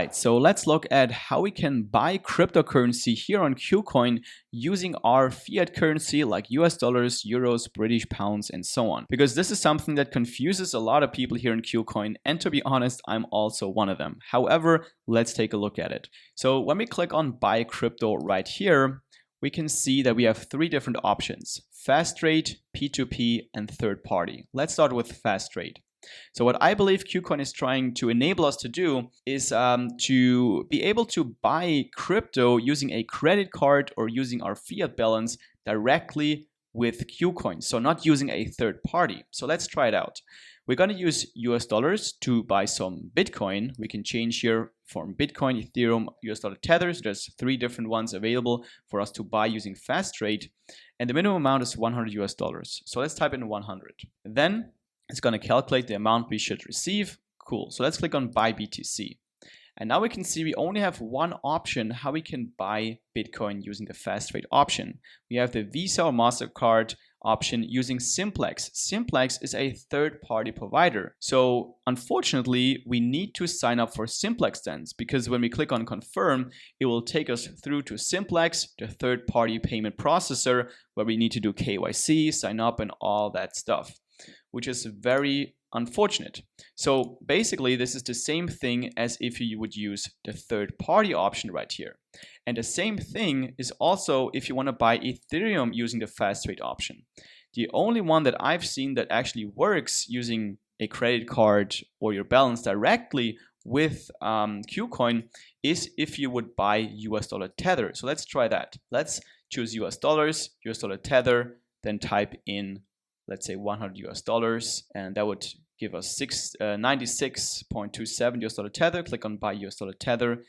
Alright, so let's look at how we can buy cryptocurrency here on KuCoin using our fiat currency like US dollars, euros, British pounds, and so on. Because this is something that confuses a lot of people here in KuCoin, and to be honest, I'm also one of them. However, let's take a look at it. So when we click on buy crypto right here, we can see that we have three different options: fast trade, P2P, and third party. Let's start with fast trade. So what I believe KuCoin is trying to enable us to do is to be able to buy crypto using a credit card or using our fiat balance directly with KuCoin. So not using a third party. So let's try it out. We're going to use US dollars to buy some Bitcoin. We can change here from Bitcoin, Ethereum, US dollar tethers. There's three different ones available for us to buy using fast trade. And the minimum amount is 100 US dollars. So let's type in 100. Then it's going to calculate the amount we should receive. Cool. So let's click on buy BTC. And now we can see we only have one option how we can buy Bitcoin using the fast trade option. We have the Visa or MasterCard option using Simplex. Simplex is a third-party provider. So unfortunately, we need to sign up for Simplex then, because when we click on confirm, it will take us through to Simplex, the third-party payment processor, where we need to do KYC, sign up, and all that stuff, which is very unfortunate. So basically, this is the same thing as if you would use the third-party option right here. And the same thing is also if you want to buy Ethereum using the fast trade option. The only one that I've seen that actually works using a credit card or your balance directly with KuCoin is if you would buy US dollar tether. So let's try that. Let's choose US dollars, US dollar tether, then type in, let's say, 100 US dollars, and that would give us 96.27 US dollar tether. Click on buy US dollar tether.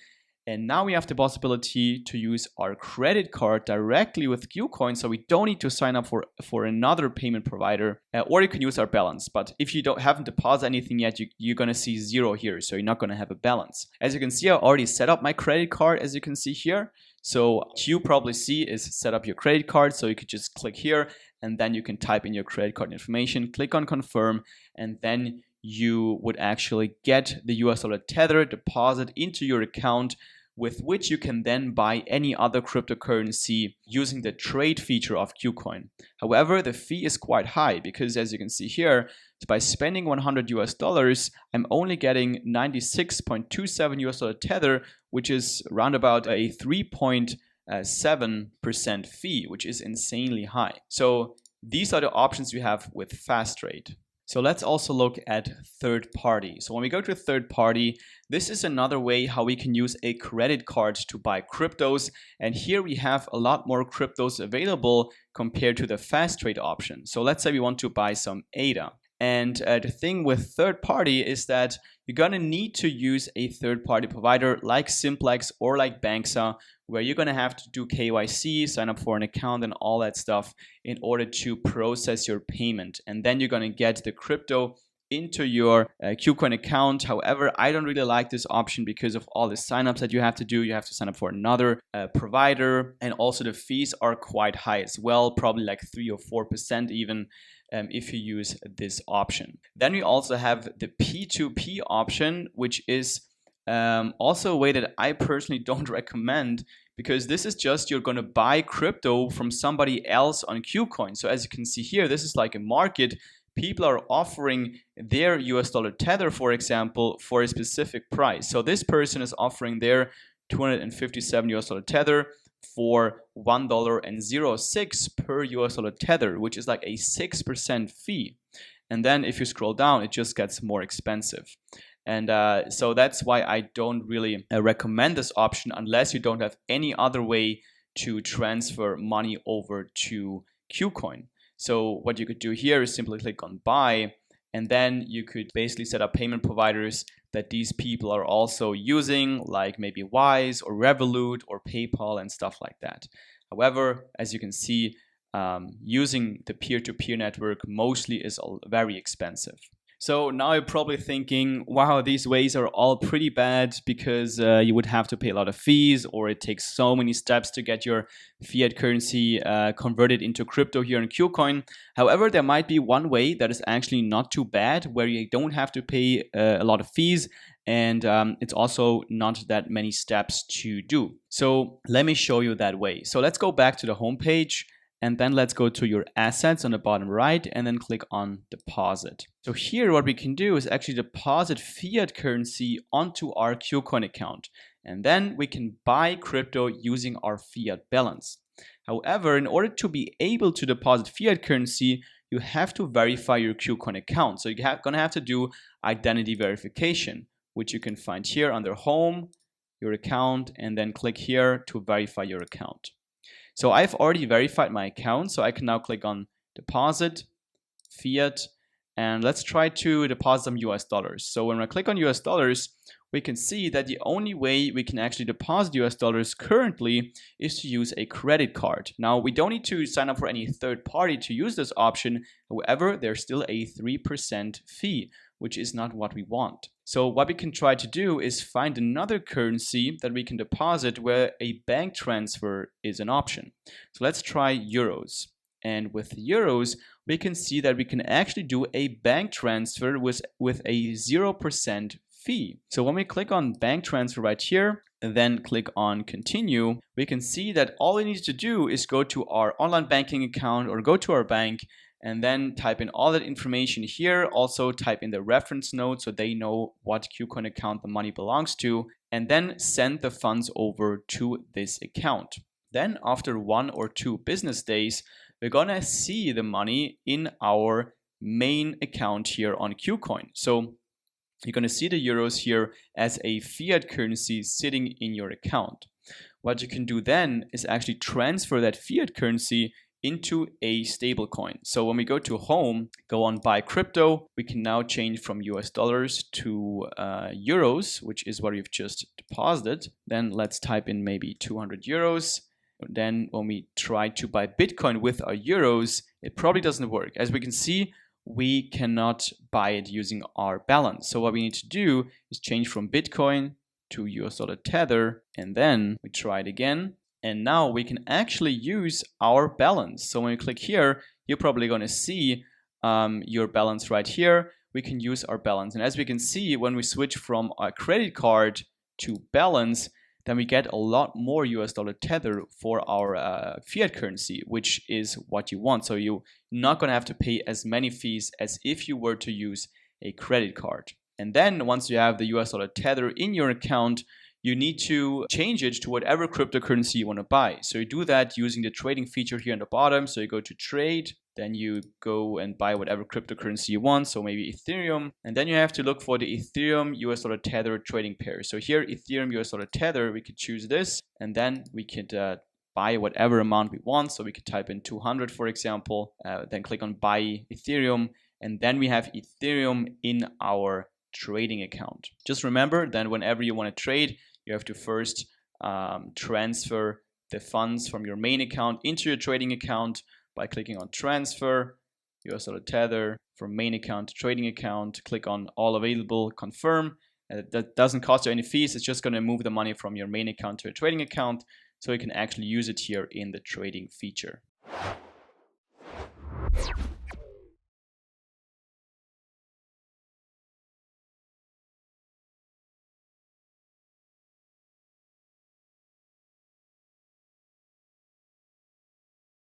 And now we have the possibility to use our credit card directly with KuCoin, so we don't need to sign up for another payment provider, or you can use our balance. But if you haven't deposited anything yet, you're going to see zero here, so you're not going to have a balance. As you can see, I already set up my credit card, as you can see here. So what you probably see is set up your credit card, so you could just click here, and then you can type in your credit card information, click on confirm, and then you would actually get the US dollar tether deposit into your account, with which you can then buy any other cryptocurrency using the trade feature of KuCoin. However, the fee is quite high because, as you can see here, by spending 100 US dollars, I'm only getting 96.27 US dollar tether, which is around about a 3.7% fee, which is insanely high. So these are the options we have with fast trade. So let's also look at third party. So when we go to third party, this is another way how we can use a credit card to buy cryptos. And here we have a lot more cryptos available compared to the fast trade option. So let's say we want to buy some ADA. And the thing with third party is that you're going to need to use a third party provider like Simplex or like Banksa, where you're going to have to do KYC, sign up for an account and all that stuff in order to process your payment. And then you're going to get the crypto into your KuCoin account. However, I don't really like this option because of all the signups that you have to do. You have to sign up for another provider, and also the fees are quite high as well, probably like 3 or 4% even. If you use this option. Then we also have the P2P option, which is also a way that I personally don't recommend, because this is just you're going to buy crypto from somebody else on KuCoin. So as you can see here, this is like a market. People are offering their US dollar tether, for example, for a specific price. So this person is offering their 257 US dollar tether for $1.06 per US dollar tether, which is like a 6% fee. And then if you scroll down, it just gets more expensive. And so that's why I don't really recommend this option unless you don't have any other way to transfer money over to KuCoin. So what you could do here is simply click on buy, and then you could basically set up payment providers that these people are also using, like maybe Wise or Revolut or PayPal and stuff like that. However, as you can see, using the peer-to-peer network mostly is very expensive. So now you're probably thinking, wow, these ways are all pretty bad because you would have to pay a lot of fees, or it takes so many steps to get your fiat currency converted into crypto here in KuCoin. However, there might be one way that is actually not too bad, where you don't have to pay a lot of fees and it's also not that many steps to do. So let me show you that way. So let's go back to the home page, and then let's go to your assets on the bottom right and then click on deposit. So here what we can do is actually deposit fiat currency onto our KuCoin account, and then we can buy crypto using our fiat balance. However, in order to be able to deposit fiat currency, you have to verify your KuCoin account. So you're gonna have to do identity verification, which you can find here under home, your account, and then click here to verify your account. So I've already verified my account, so I can now click on deposit, fiat, and let's try to deposit some US dollars. So when I click on US dollars, we can see that the only way we can actually deposit US dollars currently is to use a credit card. Now, we don't need to sign up for any third party to use this option. However, there's still a 3% fee, which is not what we want. So what we can try to do is find another currency that we can deposit where a bank transfer is an option. So let's try euros. And with euros, we can see that we can actually do a bank transfer with a 0% fee. So when we click on bank transfer right here, and then click on continue, we can see that all we need to do is go to our online banking account or go to our bank and then type in all that information here. Also type in the reference node so they know what KuCoin account the money belongs to, and then send the funds over to this account. Then after 1 or 2 business days, we're gonna see the money in our main account here on KuCoin. So you're gonna see the euros here as a fiat currency sitting in your account. What you can do then is actually transfer that fiat currency into a stable coin. So when we go to home, go on buy crypto, we can now change from US dollars to euros, which is what we've just deposited. Then let's type in maybe 200 euros. Then when we try to buy Bitcoin with our euros, it probably doesn't work. As we can see, we cannot buy it using our balance. So what we need to do is change from Bitcoin to US dollar tether, and then we try it again. And now we can actually use our balance. So when you click here, you're probably going to see your balance right here. We can use our balance. And as we can see, when we switch from our credit card to balance, then we get a lot more US dollar tether for our fiat currency, which is what you want. So you're not going to have to pay as many fees as if you were to use a credit card. And then once you have the US dollar tether in your account, you need to change it to whatever cryptocurrency you want to buy. So you do that using the trading feature here on the bottom. So you go to trade, then you go and buy whatever cryptocurrency you want. So maybe Ethereum. And then you have to look for the Ethereum US dollar tether trading pair. So here, Ethereum US dollar tether, we could choose this, and then we could buy whatever amount we want. So we could type in 200, for example, then click on buy Ethereum. And then we have Ethereum in our trading account. Just remember that whenever you want to trade, you have to first transfer the funds from your main account into your trading account by clicking on transfer, US dollar tether, from main account to trading account, click on all available, confirm. That doesn't cost you any fees. It's just going to move the money from your main account to a trading account, so you can actually use it here in the trading feature.